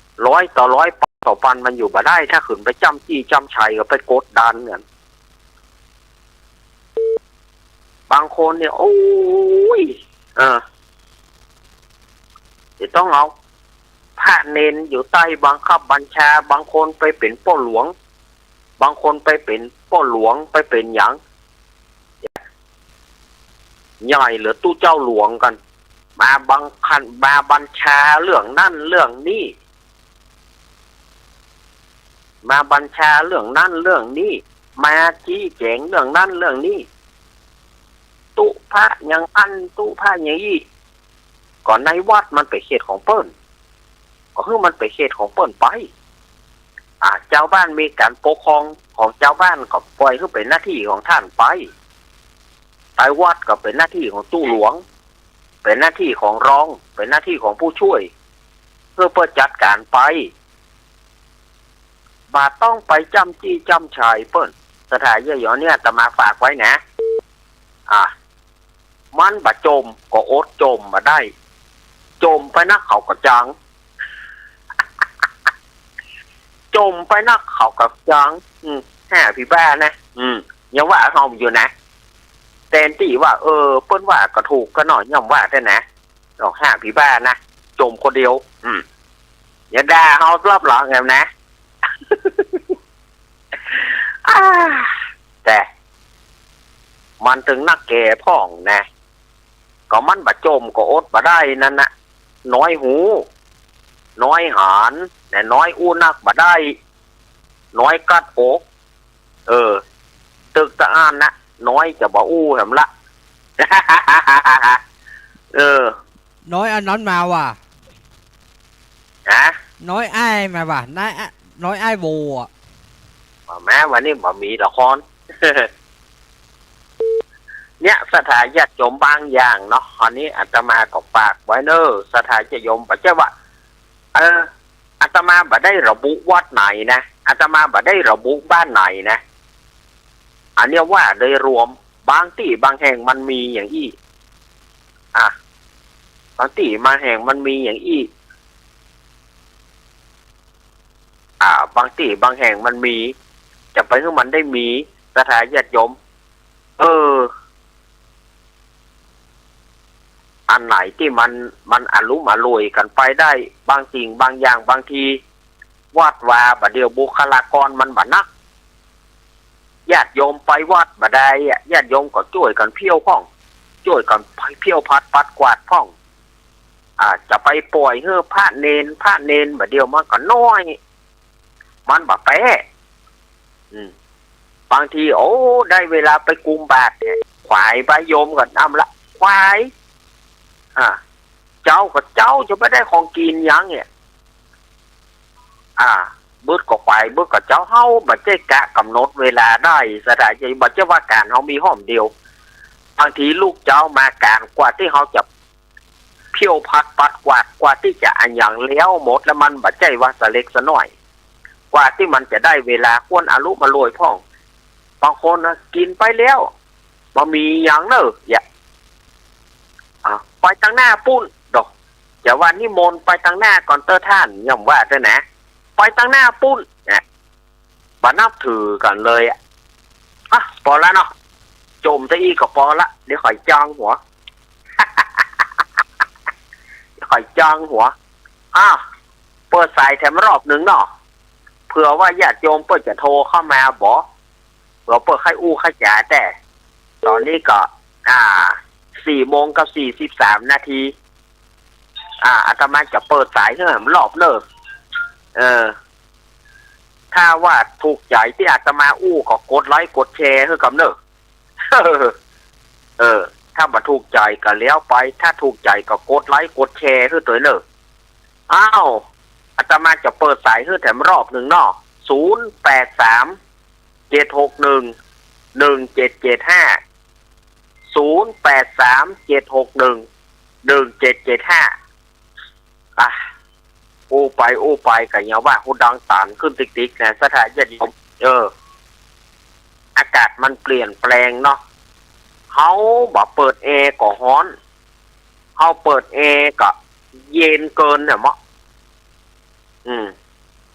100 ต่อ 100ปันต่อปันมันอยู่บ่ได้ถ้าขืนไปจ้ำจี้จ้ำชัยก็ไปกดดันเนี่ยบางคนเนี่ยโอ้ยจะต้องเอาพระเนนอยู่ใต้บังคับบัญชาบางคนไปเป็นพ่อหลวงบางคนไปเป็นพ่อหลวงไปเป็นหยังใหญ่หรือตู้เจ้าหลวงกันมาบังคับมาบัญชาเรื่องนั่นเรื่องนี้มาบัญชาเรื่องนั่นเรื่องนี้มาชี้แจงเรื่องนั่นเรื่องนี้ตุพระยังอันตุพระอย่างนี้ก่อนในวัดมันไปเขตของเปิ้นก็คือมันไปเขตของเปิ้นไปเจ้าบ้านมีการปกครองของเจ้าบ้านก็ปล่อยให้เป็นหน้าที่ของท่านไปวัดก็เป็นหน้าที่ของตู้หลวงเป็นหน้าที่ของรองเป็นหน้าที่ของผู้ช่วยเพื่อจัดการไปบาต้องไปจ้ำจี้จ้ำชายเปิ้นสถานเย่อเนี่ยแต่มาฝากไว้นะมันบะจมก็อดจมมาได้จมไปนักเขาก็จังจมไปนักเขาก็จังแห่พี่บ้านะยังว่าเขาอยู่นะแต่ที่ว่าเปิ้นว่าก็ถูกก็หน่อยย่อมว่าได้นะดอกห่าพี่บ้านะจมคนเดียวอย่าด่าเขารับหลังไงนะแต่มันถึงนักแก่พ่องนะก็มันบะจมก็อดบะได้นั่นนะน้อยหูน้อยหานแต่น้อยอู้นักบะได้น้อยกัดอกตึกตะอ่านนะน้อยจะบ่อู้แหมละน้อยอันนั้นมาว่ะน้อยไอ้มาว่ะน้อยไอ้โบอ่ะแม้วันนี้บ่มีละครเนี่ยสถานญาติโยมบางอย่างเนาะอันนี้อาตมาก็ฝากไว้เนอะสถานญาติโยมปัจจุบันอาตมาบ่ได้ระบุวัดไหนนะอาตมาบ่ได้ระบุบ้านไหนนะอันนี้ว่าโดยรวมบางที่บางแห่งมันมีอย่างอี้บางที่บางแห่งมันมีอย่างอี้บางที่บางแห่งมันมีจะไปให้มันได้มีสถานญาติโยมอันไหนที่มันอารมณ์อร่วยกันไปได้บางสิ่งบางอย่างบางทีวัดว่าบะเดียวบุคลากรมันบะนักญาติโยมไปวัดบะได้ญาติโยมก็ช่วยกันเพี้ยวพ่องช่วยกันเพี้ยวพัดปัดกวาดพ่องจะไปปล่อยให้พระเนนบะเดียวมันก็น้อยมันบะแปะบางทีได้เวลาไปกุมบาตรเนี่ยขวายใบโยมก็นำละควายเจ้าก็เจ้าจะไม่ได้ของกินยังเนี่ยบึดก็ควายบึดก็เจ้าเฮาบัดเจ๊กะกำหนดเวลาได้สถานใจบัดเจ้าว่าการเฮามีห้อมเดียวบางทีลูกเจ้ามาการกว่าที่เฮาจะเพี้ยวพัดปัดกว่าที่จะอันอย่างเลี้ยวหมดแล้วมันบัดใจว่าสะเล็กสะหน่อยกว่าที่มันจะได้เวลาควรอารุมาโรยพ่องบางคนนะกินไปแล้วมามีอย่างเนอะไปทางหน้าปุ้นดอกจะว่านิมนต์ไปทางหน้าก่อนเตอร์ท่านย่อมว่าด้วยนะไปทางหน้าปุ้นเนี่ยบันับถือกันเลยพอแล้วเนาะจมซะอีกก็พอละเดี๋ยวข่อยจองหัวข่อยจองหัวเปิดสายแถมรอบหนึ่งเนาะเผื่อว่าญาติโยมเปิดจะโทรเข้ามาบอกเราเปิดให้อู้ให้จ๋าแต่ตอนนี้ก็4:43 นาทีอาตมาจะเปิดสายเท่านั้นรอบเนอะถ้าว่าถูกใจที่อาตมาอู้ก็กดไลค์กดแชร์ให้กับเนอะถ้ามาถูกใจก็เลี้ยวไปถ้าถูกใจก็กดไลค์กดแชร์ให้ตัวเนอะอาตมาจะเปิดสายให้แถมรอบหนึ่งเนาะ083 761 1775 0837611775อ่ะอู้ไปกันเนาะว่าหูดังตานขึ้นติ๊กๆนะสถานญาติโยมอากาศมันเปลี่ยนแปลงเนาะเฮาบ่เปิดแอร์ก็ร้อนเฮาเปิดแอร์ก็เย็นเกินเนี่ยมั้ง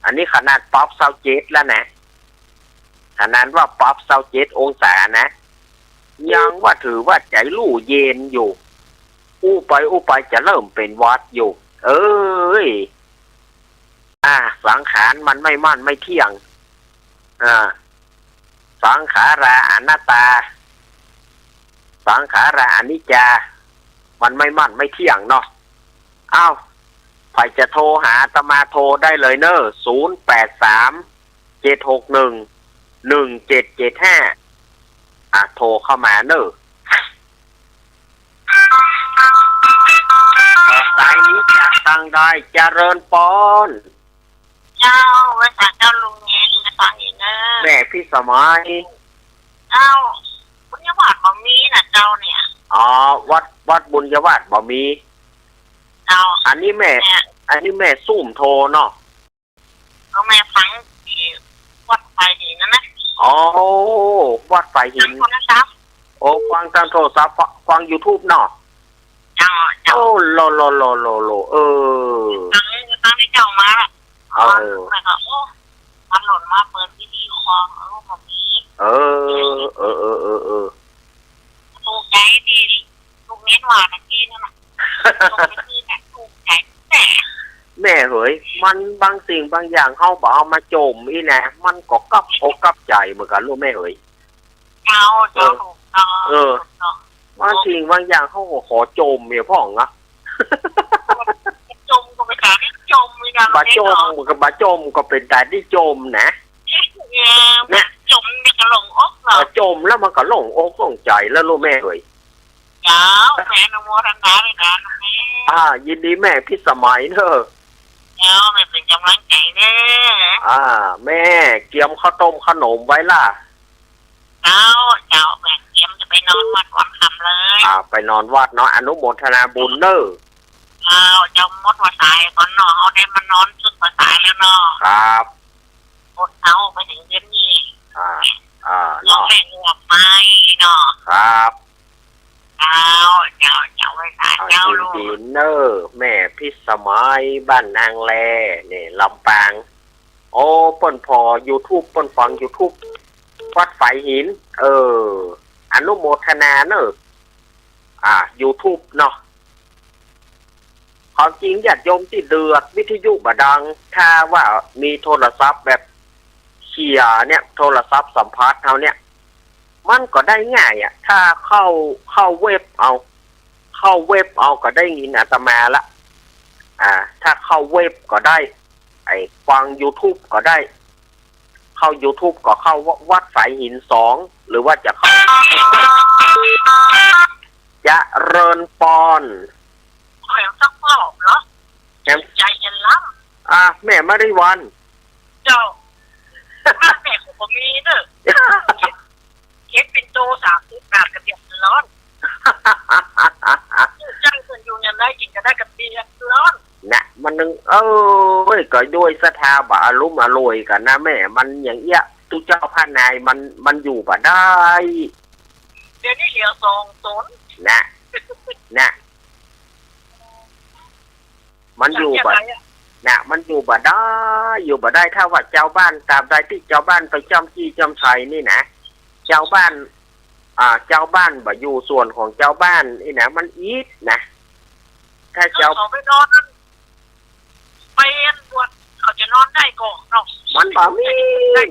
อันนี้ขนาดป๊อป27แล้วนะขนาดว่าป๊อป27องศานะยังว่าถือว่าใจลู่เย็นอยู่อู้ไปจะเริ่มเป็นวัดอยู่เอ้ยสังขารมันไม่มั่นไม่เที่ยงสังขาราอนัตตาสังขาราอนิจจามันไม่มั่นไม่เที่ยงเนาะอ้าวใครจะโทรหาอาตมาโทรได้เลยเนอะ0837611775โทรเข้ามาเนอะสายนี้จะตั้งได้เจริญปอนเจ้าภาษาเจ้าลุงเองภาษาเนอะแม่พี่สมัยเจ้าบุญยวาดบ่มีนะเจ้าเนี่ยวัดบุญยวาดบ่มีเจ้าอันนี้แม่ซุ่มโทรเนาะก็แม่ฟังที่วัดไฟหินนะวัดไฟหินฟังทางโทรศัพท์ฟัง YouTube เนาะเจ้าโลฟังที่เจ้ามาแล้วก็มันหล่นมาเปิดวิดีโอคอลรูปแบบนี้ถูกใจดีถูกเน้นหวานที่นั่นน่ะถูกที่เนี่ยถูกใจแต่แม่เฮ้ยมันบางสิ่งบางอย่างเฮาบ่เอามาโจมอีนะมันก็กับอกกับใจเหมือนกันลูกแม่เฮ้ยเจ้าถูกบางสิ่งบางอย่างเฮาก็ขอโจมเมียพ่องนะจมก็เป็นแต่ที่จมมีการบาจมก็เป็นแต่ที่จมนะเนี่ยจมมันก็หลงอกเหรอจมแล้วมันก็หลงอกหลงใจแล้วลูกแม่เฮ้ยเจ้าแม่นโมทนาเลยนะแม่ยินดีแม่พี่สมัยเนอะเจ้าแม่เป็นกำลังใจเด้อแม่เกี๊ยมข้าวต้มขนมไว้ล่ะเจ้าแม่เกี๊ยมจะไปนอนวัดวันค่ำเลยไปนอนวัดเนาะอนุโมทนาบุญเนอะเจ้ามดหัวสายก่อนเนาะเอาได้มานอนชุดหัวสายแล้วเนาะครับอดเอาไปถึงเย็นนี้เนาะแม่งวกไม้เนาะครับเจ้าไว้สายเจ้าลูกเนอะแม่พิสมัยบ้านนางแลนี่ลำปางเปิ้นพอ YouTube เปิ้นฟัง YouTube วัดไฟหินอนุโมทนาเนอะYouTube เนาะความจริงญาติโยมที่เดือดวิทยุบดังถ้าว่ามีโทรศัพท์แบบเขียเนี่ยโทรศัพท์สัมภาษณ์เท่าเนี่ยมันก็ได้ง่ายถ้าเข้าเว็บเอาก็ได้ยินอาตมาละถ้าเข้าเว็บก็ได้ฟัง YouTube ก็ได้เข้า YouTube ก็เข้าวัดสายหิน2หรือว่าจะเข้าจะเริญปอนสักรอบเหรอใจจะล้ำแม่ไม่ได้วันเจ้าแม่ของผมมีเนอะเค้กเป็นโต30 กระเทียมร้อนจังส่วนอยู่เนี่ยได้กินก็ได้กระเทียมร้อนนะมันนึงก็ด้วยศรัทธาบ่อารมณ์อร่อยกันนะแม่มันอย่างเงี้ยตุเจ้าพระนายมันอยู่บ่ได้เดี๋ยวนี้เหลือ2 นะมันอยู่มันอยู่บ่ได้ถ้าว่าเจ้าบ้านตามใดที่เจ้าบ้านไปจำจี้จำชัยนี่นะเจ้าบ้านบ่อยู่ส่วนของเจ้าบ้านนี่นะมันอีดนะถ้าเจ้าเขาไปนอนนั่นไปบวชเขาจะนอนได้ก่อนเนาะมันบ่มี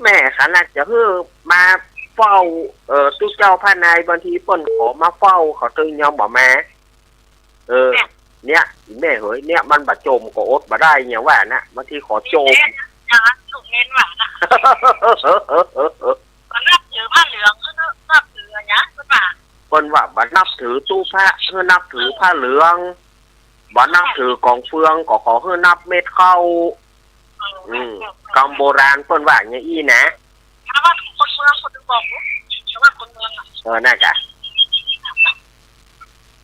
แม่ขนาดจะมาเฝ้าตุเจ้าพระนายบางทีเปิ้นขอมาเฝ้าเขาตึงยอมบ่มาเนี่ยแม่เฮ้ยเนี่ยมันบ่จมก็อดบ่ได้อย่างว่านะบางทีขอโจมถูกเน้นว่านะนับถือผ้าเหลืองนับถืออย่างเงี้ยป่ะเปิ้นว่าบ่นับถือตู้พระนับถือผ้าเหลืองบ่นับถือกองเฟืองก็ขอนับเม็ดเข้ากำโบราณเปิ้นว่าอย่างอี้นะถ้าว่าคนเมืองคนบอกว่าคนเมืองน่ะกะ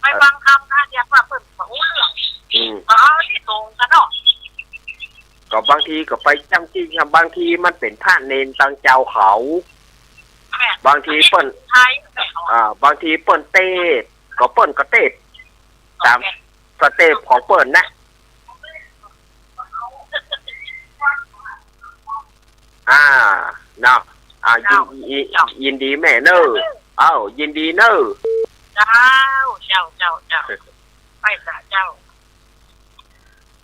ไปฟังคำนะเรียกว่าเปิดหัวก็เอาที่ตรงกันเนาะก็บางทีก็ไปจำที่บางทีมันเป็นพระเนนตังเจ้าเขาบางทีเปิ้นบางทีเปิ้นเต้ก็เปิ้นก็เต้ตามสเต็ปของเปิ้นนะเนาะยินดีแม่เนอยินดีเนอเจ้าไปสะเจ้า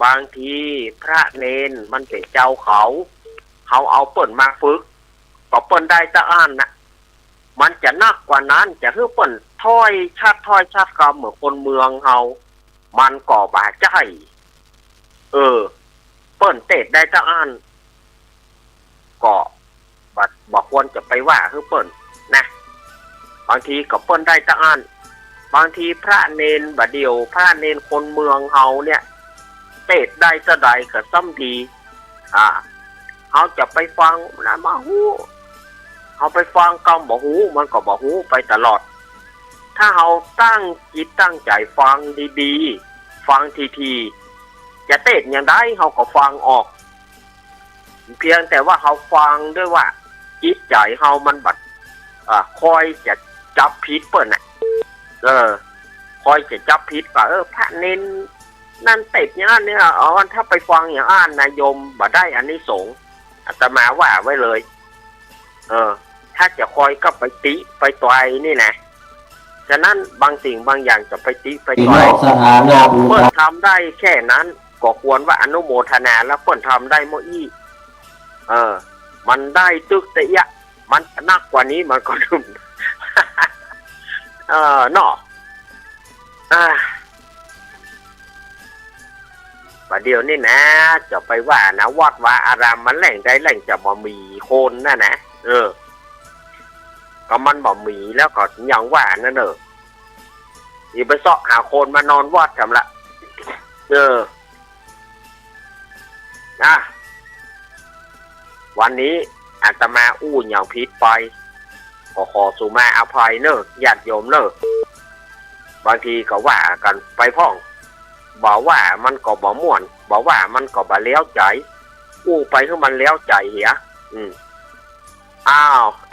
บางทีพระเนนมันเป็นเจ้าเขาเอาเปิ้นมาฝึกก็เปิ้นได้ตะอ่านนะมันจะนักกว่านั้นจะคือเปิ้นถ้อยชัดคำเหมือนคนเมืองเฮามันก่อบาใจเปิ้นเตะได้ตะอ่านก็บอกควรจะไปว่าคือเปิ้นนะบางทีก็เปิ้นได้ตะอ่านบางทีพระเนนบัดเดียวพระเนนคนเมืองเฮาเนี่ยเตะได้ซะใดก็ซ้ำดีเขาจะไปฟังนะมาหูเขาไปฟังกำบ่หูมันก็บ่หูไปตลอดถ้าเขาตั้งจิตตั้งใจฟังดีๆฟังทีจะเตะอย่างใดเขาก็ฟังออกเพียงแต่ว่าเขาฟังด้วยว่าจิตใจเขามันบัดคอยจะจับผิดเปิ้นน่ะคอยจะจับผิดว่าพระเนนนั่นเตะอย่างนั้นเนี่ยถ้าไปฟังอย่างอ่านนายโยมบ่ได้อานิสงส์อาตมาว่าไว้เลยถ้าจะคอยก็ไปติไปต่อยนี่นะฉะนั้นบางสิ่งบางอย่างจะไปติไปต่อยเปิ้นทำได้แค่นั้นก็ควรว่าอนุโมทนาแล้วเปิ้นทำได้โมอี้มันได้ตึกแต่ยะมันนักกว่านี้มันก็ดุมเนาะประเดี๋ยวนี่นะจะไปว่านะวัดว่าอารามมันแหล่งได้แหล่งจะมามีคนนะก็มันบ่มีแล้วก็อย่างว่านั่นอีไปเสาะหาคนมานอนวัดทำละวันนี้อาตมาอู้อย่างผิดไปขอสุมาอภัยญาติโยมบางทีก็ว่ากันไปพ้องบอกว่ามันก็บ่ม่วนบอกว่ามันก็บ่เลี้ยวใจอู้ไปคือมันเลี้ยวใจเหี้ย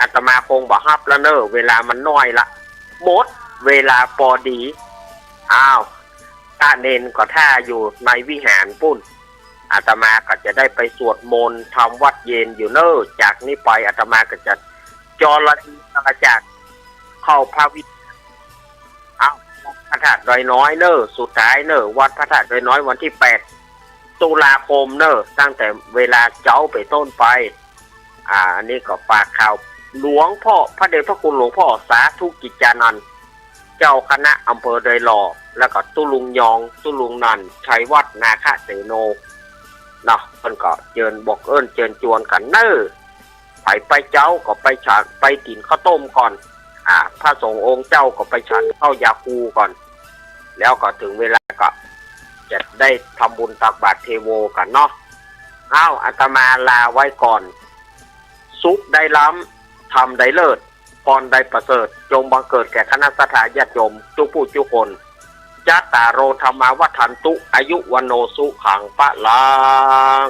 อาตมาคงบ่ฮับแล้วเวลามันน้อยละหมดเวลาพอดีตาเนนก็ท่าอยู่ในวิหารปุ้นอาตมาก็จะได้ไปสวดมนต์ทำวัดเย็นอยู่จากนี้ไปอาตมาก็จะจรจากเข้าพระวิพระธาตุดอยน้อยสุดท้ายวัดพระธาตุดอยน้อยวันที่8 ตุลาคมตั้งแต่เวลาเจ้าไปต้นไปอันนี้ก็ฝากข่าวหลวงพ่อพระเดชพระคุณหลวงพ่อสาธุกิจจานันท์เจ้าคณะอำเภอดอยหล่อแล้วก็ตุลุงยองตุลุงนันชัยวัฒน์นาคเสโนเพิ่นก็เจิญบอกเจิญจวนกันไปเจ้าก็ไปฉันไปกินข้าวต้มก่อนพระสงฆ์องค์เจ้าก็ไปฉันเข้ายาคูก่อนแล้วก็ถึงเวลาก็จะได้ทำบุญตักบาตรเทโวกันอาตมาลาไว้ก่อนสุขได้ล้ำทำได้เลิศพรได้ประเสริฐจงบังเกิดแก่คณะสัตยาติโยมทุกผู้ทุกคนจัตตารโอธรรมาวัฏันตุอายุวโนสุขังปะลัง